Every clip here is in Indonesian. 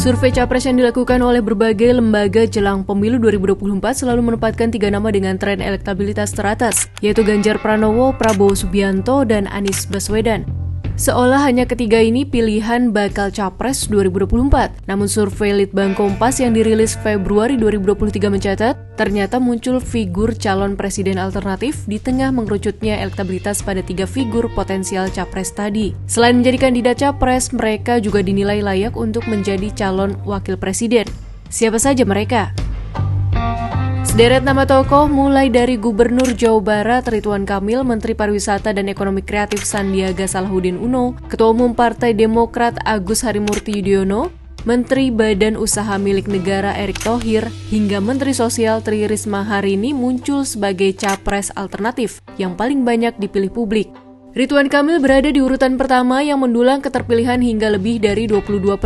Survei Capres yang dilakukan oleh berbagai lembaga jelang pemilu 2024 selalu menempatkan 3 nama dengan tren elektabilitas teratas, yaitu Ganjar Pranowo, Prabowo Subianto, dan Anies Baswedan. Seolah hanya ketiga ini pilihan bakal Capres 2024. Namun survei Litbang Kompas yang dirilis Februari 2023 mencatat, ternyata muncul figur calon presiden alternatif di tengah mengerucutnya elektabilitas pada 3 figur potensial Capres tadi. Selain menjadi kandidat Capres, mereka juga dinilai layak untuk menjadi calon wakil presiden. Siapa saja mereka? Sederet nama tokoh mulai dari Gubernur Jawa Barat Ridwan Kamil, Menteri Pariwisata dan Ekonomi Kreatif Sandiaga Salahuddin Uno, Ketua Umum Partai Demokrat Agus Harimurti Yudhoyono, Menteri Badan Usaha Milik Negara Erick Thohir, hingga Menteri Sosial Tri Risma hari ini muncul sebagai capres alternatif yang paling banyak dipilih publik. Ridwan Kamil berada di urutan pertama yang mendulang keterpilihan hingga lebih dari 22%,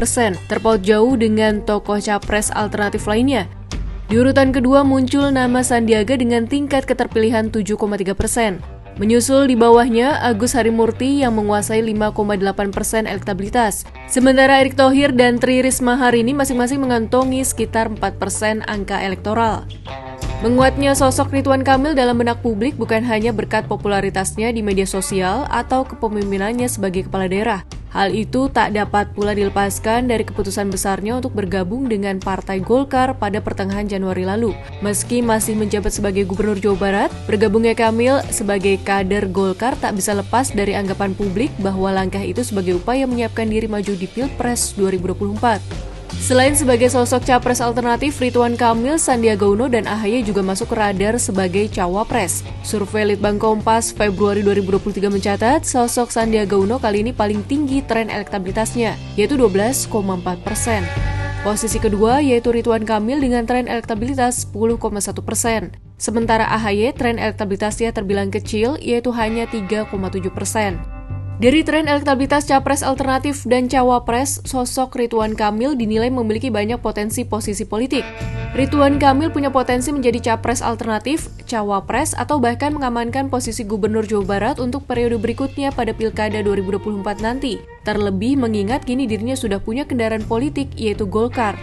terpaut jauh dengan tokoh capres alternatif lainnya. Di urutan kedua muncul nama Sandiaga dengan tingkat keterpilihan 7,3%. Menyusul di bawahnya Agus Harimurti yang menguasai 5,8% elektabilitas. Sementara Erick Thohir dan Tri Risma hari ini masing-masing mengantongi sekitar 4% angka elektoral. Menguatnya sosok Ridwan Kamil dalam benak publik bukan hanya berkat popularitasnya di media sosial atau kepemimpinannya sebagai kepala daerah. Hal itu tak dapat pula dilepaskan dari keputusan besarnya untuk bergabung dengan Partai Golkar pada pertengahan Januari lalu. Meski masih menjabat sebagai Gubernur Jawa Barat, bergabungnya Kamil sebagai kader Golkar tak bisa lepas dari anggapan publik bahwa langkah itu sebagai upaya menyiapkan diri maju di Pilpres 2024. Selain sebagai sosok capres alternatif, Ridwan Kamil, Sandiaga Uno, dan AHY juga masuk ke radar sebagai cawapres. Survei Litbang Kompas Februari 2023 mencatat, sosok Sandiaga Uno kali ini paling tinggi tren elektabilitasnya, yaitu 12,4%. Posisi kedua yaitu Ridwan Kamil dengan tren elektabilitas 10,1%. Sementara AHY tren elektabilitasnya terbilang kecil, yaitu hanya 3,7%. Dari tren elektabilitas capres alternatif dan cawapres, sosok Ridwan Kamil dinilai memiliki banyak potensi posisi politik. Ridwan Kamil punya potensi menjadi capres alternatif, cawapres, atau bahkan mengamankan posisi Gubernur Jawa Barat untuk periode berikutnya pada Pilkada 2024 nanti. Terlebih mengingat kini dirinya sudah punya kendaraan politik, yaitu Golkar.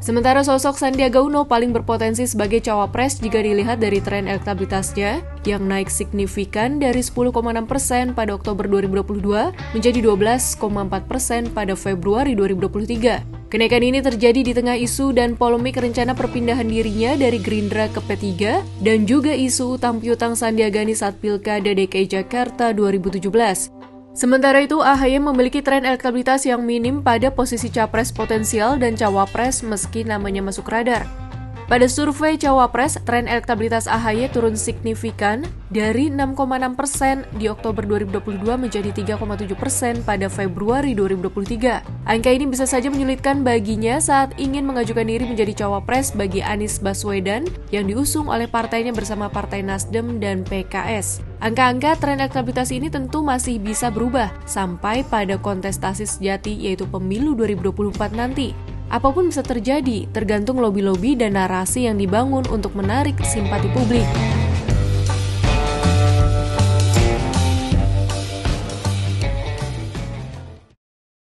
Sementara sosok Sandiaga Uno paling berpotensi sebagai cawapres jika dilihat dari tren elektabilitasnya yang naik signifikan dari 10,6% pada Oktober 2022 menjadi 12,4% pada Februari 2023. Kenaikan ini terjadi di tengah isu dan polemik rencana perpindahan dirinya dari Gerindra ke P3 dan juga isu utang piutang Sandiaga saat Pilkada DKI Jakarta 2017. Sementara itu, AHY memiliki tren elektabilitas yang minim pada posisi capres potensial dan cawapres meski namanya masuk radar. Pada survei cawapres, tren elektabilitas AHY turun signifikan dari 6,6% di Oktober 2022 menjadi 3,7% pada Februari 2023. Angka ini bisa saja menyulitkan baginya saat ingin mengajukan diri menjadi cawapres bagi Anies Baswedan yang diusung oleh partainya bersama Partai Nasdem dan PKS. Angka-angka tren elektabilitas ini tentu masih bisa berubah sampai pada kontestasi sejati yaitu pemilu 2024 nanti. Apapun bisa terjadi, tergantung lobi-lobi dan narasi yang dibangun untuk menarik simpati publik.